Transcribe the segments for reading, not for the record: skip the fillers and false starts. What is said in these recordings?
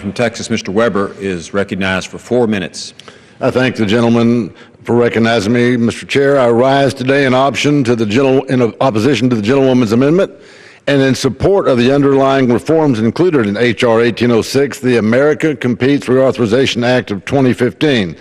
from Texas, Mr. Weber, is recognized for 4 minutes. I thank the gentleman for recognizing me, Mr. Chair. I rise today in opposition to the gentlewoman's amendment and in support of the underlying reforms included in H.R. 1806, the America Competes Reauthorization Act of 2015.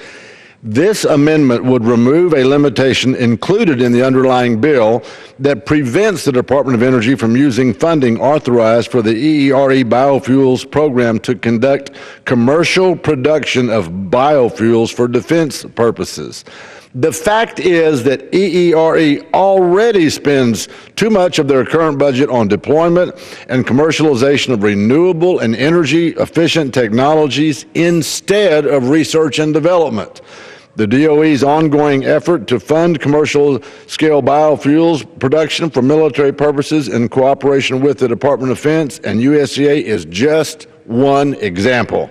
This amendment would remove a limitation included in the underlying bill that prevents the Department of Energy from using funding authorized for the EERE biofuels program to conduct commercial production of biofuels for defense purposes. The fact is that EERE already spends too much of their current budget on deployment and commercialization of renewable and energy-efficient technologies instead of research and development. The DOE's ongoing effort to fund commercial-scale biofuels production for military purposes in cooperation with the Department of Defense and USDA is just one example.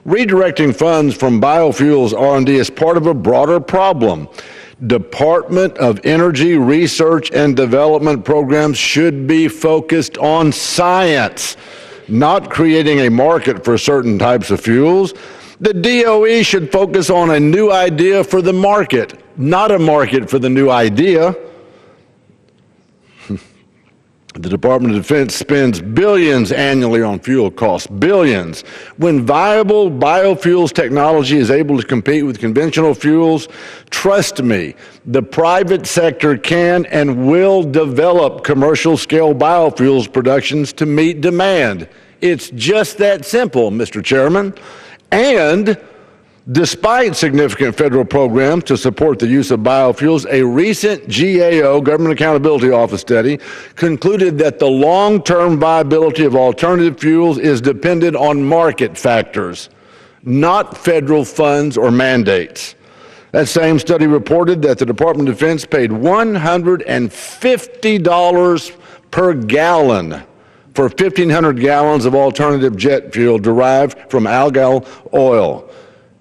Redirecting funds from biofuels R&D is part of a broader problem. Department of Energy research and development programs should be focused on science, not creating a market for certain types of fuels. The DOE should focus on a new idea for the market, not a market for the new idea. The Department of Defense spends billions annually on fuel costs, billions. When viable biofuels technology is able to compete with conventional fuels, trust me, the private sector can and will develop commercial-scale biofuels productions to meet demand. It's just that simple, Mr. Chairman. And despite significant federal programs to support the use of biofuels, a recent GAO, Government Accountability Office study, concluded that the long-term viability of alternative fuels is dependent on market factors, not federal funds or mandates. That same study reported that the Department of Defense paid $150 per gallon for 1,500 gallons of alternative jet fuel derived from algal oil.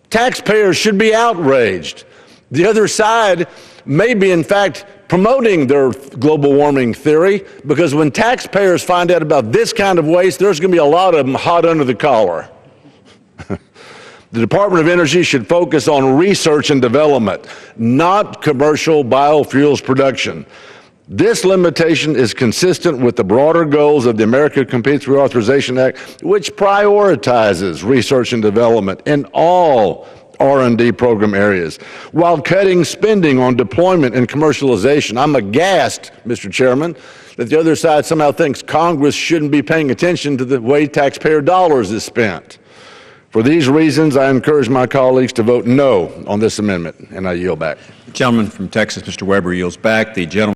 Taxpayers should be outraged. The other side may be, in fact, promoting their global warming theory, because when taxpayers find out about this kind of waste, there's going to be a lot of them hot under the collar. The Department of Energy should focus on research and development, not commercial biofuels production. This limitation is consistent with the broader goals of the America Competes Reauthorization Act, which prioritizes research and development in all R&D program areas, while cutting spending on deployment and commercialization. I'm aghast, Mr. Chairman, that the other side somehow thinks Congress shouldn't be paying attention to the way taxpayer dollars is spent. For these reasons, I encourage my colleagues to vote no on this amendment, and I yield back. The gentleman from Texas, Mr. Weber, yields back. The gentleman